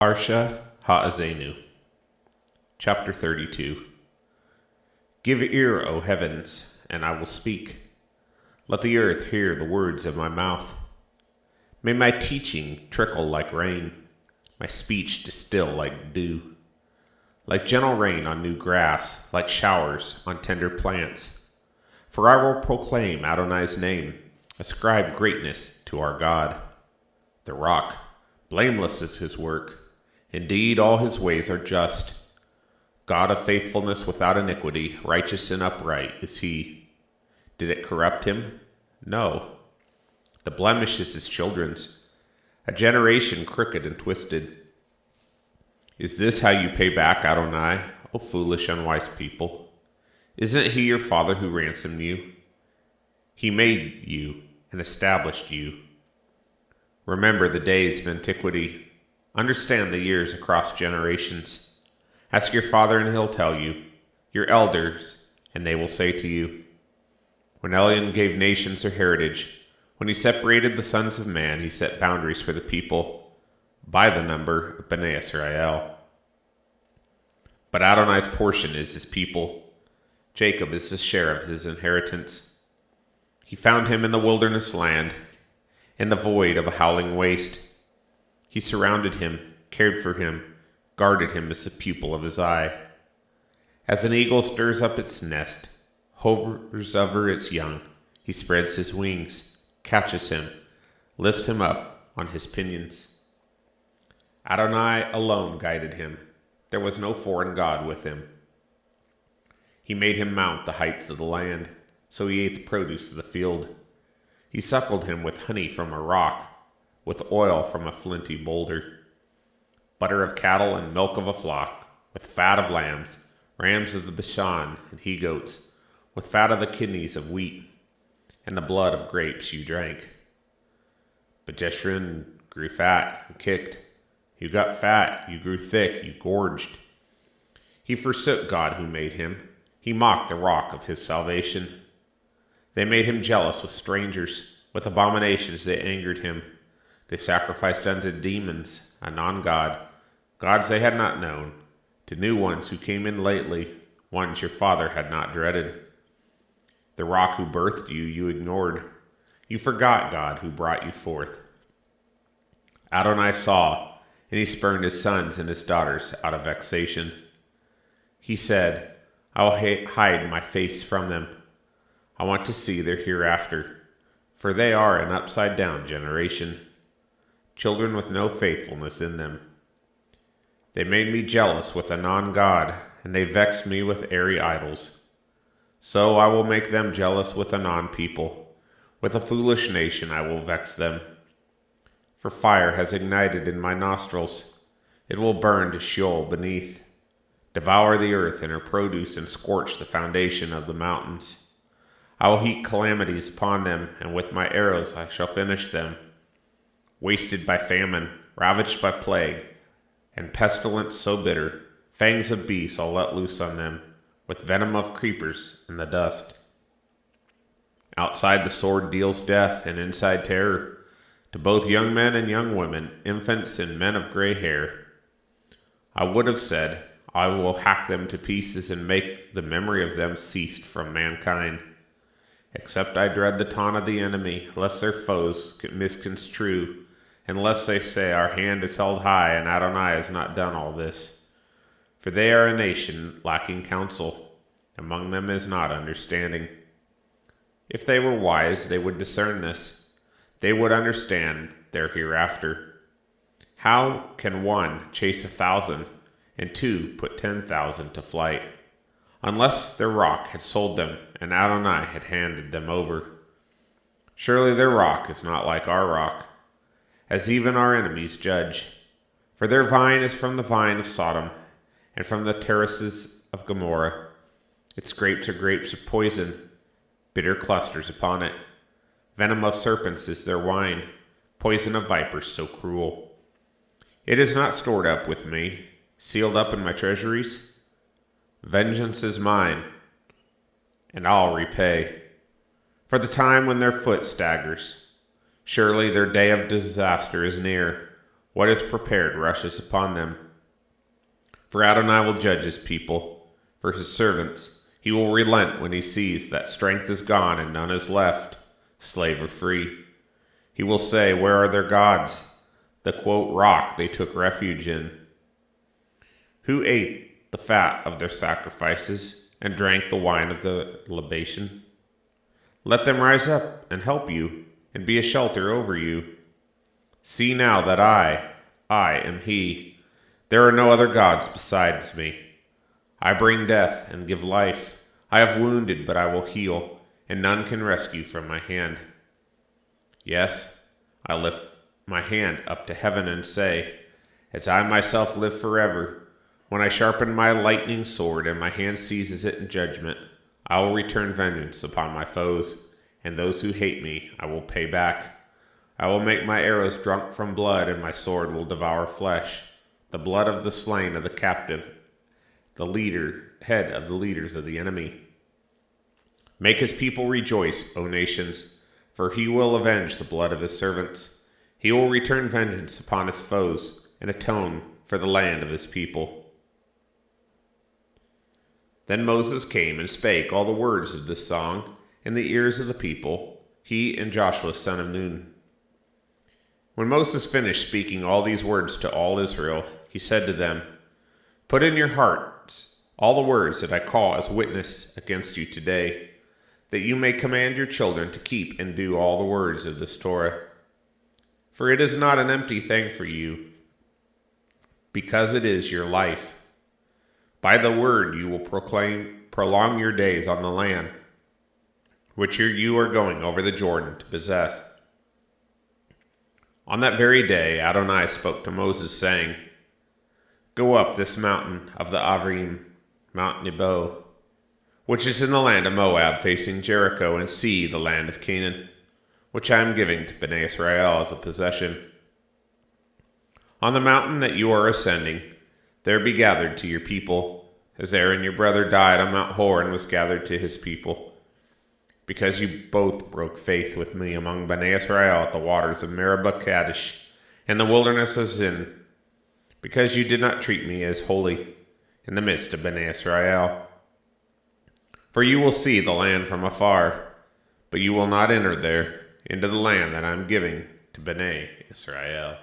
Parshat Haazinu, Chapter 32. Give ear, O heavens, and I will speak. Let the earth hear the words of my mouth. May my teaching trickle like rain, my speech distill like dew, like gentle rain on new grass, like showers on tender plants. For I will proclaim Adonai's name, ascribe greatness to our God. The rock, blameless is his work. Indeed, all his ways are just. God of faithfulness without iniquity, righteous and upright is he. Did it corrupt him? No. The blemish is his children's, a generation crooked and twisted. Is this how you pay back Adonai, O foolish, unwise people? Isn't he your father who ransomed you? He made you and established you. Remember the days of antiquity. Understand the years across generations. Ask your father and he'll tell you, your elders, and they will say to you. When Elion gave nations their heritage, when he separated the sons of man, he set boundaries for the people by the number of Bnei Israel. But Adonai's portion is his people. Jacob is the share of his inheritance. He found him in the wilderness land, in the void of a howling waste. He surrounded him, cared for him, guarded him as the pupil of his eye. As an eagle stirs up its nest, hovers over its young, he spreads his wings, catches him, lifts him up on his pinions. Adonai alone guided him. There was no foreign god with him. He made him mount the heights of the land, so he ate the produce of the field. He suckled him with honey from a rock, with oil from a flinty boulder, butter of cattle and milk of a flock, with fat of lambs, rams of the Bashan, and he-goats, with fat of the kidneys of wheat, and the blood of grapes you drank. But Jeshurun grew fat and kicked. You got fat, you grew thick, you gorged. He forsook God who made him. He mocked the rock of his salvation. They made him jealous with strangers. With abominations they angered him. They sacrificed unto demons, a non-god, gods they had not known, to new ones who came in lately, ones your father had not dreaded. The rock who birthed you, you ignored. You forgot God who brought you forth. Adonai saw, and he spurned his sons and his daughters out of vexation. He said, I will hide my face from them. I want to see their hereafter, for they are an upside-down generation, children with no faithfulness in them. They made me jealous with a non-god, and they vexed me with airy idols. So I will make them jealous with a non-people. With a foolish nation I will vex them. For fire has ignited in my nostrils. It will burn to Sheol beneath, devour the earth and her produce, and scorch the foundation of the mountains. I will heap calamities upon them, and with my arrows I shall finish them. Wasted by famine, ravaged by plague, and pestilence so bitter, fangs of beasts I'll let loose on them, with venom of creepers in the dust. Outside the sword deals death, and inside terror, to both young men and young women, infants and men of gray hair. I would have said, I will hack them to pieces and make the memory of them ceased from mankind. Except I dread the taunt of the enemy, lest their foes misconstrue, and lest they say, our hand is held high, and Adonai has not done all this. For they are a nation lacking counsel. Among them is not understanding. If they were wise, they would discern this. They would understand their hereafter. How can one chase 1,000, and two put 10,000 to flight? Unless their rock had sold them, and Adonai had handed them over. Surely their rock is not like our rock, as even our enemies judge. For their vine is from the vine of Sodom, and from the terraces of Gomorrah. Its grapes are grapes of poison, bitter clusters upon it. Venom of serpents is their wine, poison of vipers so cruel. It is not stored up with me, sealed up in my treasuries. Vengeance is mine, and I'll repay. For the time when their foot staggers, surely their day of disaster is near, What is prepared rushes upon them. For Adonai will judge his people, for his servants. He will relent when he sees that strength is gone and none is left, slave or free. He will say, where are their gods? The quote rock they took refuge in. Who ate the fat of their sacrifices and drank the wine of the libation? Let them rise up and help you and be a shelter over you. See now that I am he. There are no other gods besides me. I bring death and give life. I have wounded, but I will heal, and none can rescue from my hand. Yes, I lift my hand up to heaven and say, as I myself live forever, when I sharpen my lightning sword and my hand seizes it in judgment, I will return vengeance upon my foes, and those who hate me I will pay back. I will make my arrows drunk from blood, and my sword will devour flesh, the blood of the slain of the captive, the head of the leaders of the enemy. Make his people rejoice, O nations, for he will avenge the blood of his servants. He will return vengeance upon his foes and atone for the land of his people. Then Moses came and spake all the words of this song in the ears of the people, he and Joshua son of Nun. When Moses finished speaking all these words to all Israel, he said to them, put in your hearts all the words that I call as witness against you today, that you may command your children to keep and do all the words of this Torah. For it is not an empty thing for you, because it is your life. By the word you will prolong your days on the land, which you are going over the Jordan to possess. On that very day Adonai spoke to Moses, saying, go up this mountain of the Avrim, Mount Nebo, which is in the land of Moab, facing Jericho, and see the land of Canaan, which I am giving to Bnei Israel as a possession. On the mountain that you are ascending, there be gathered to your people, as Aaron your brother died on Mount Hor and was gathered to his people, because you both broke faith with me among Bnei Israel at the waters of Meribah Kadesh, in the wilderness of Zin, because you did not treat me as holy in the midst of Bnei Israel. For you will see the land from afar, but you will not enter there into the land that I am giving to Bnei Israel.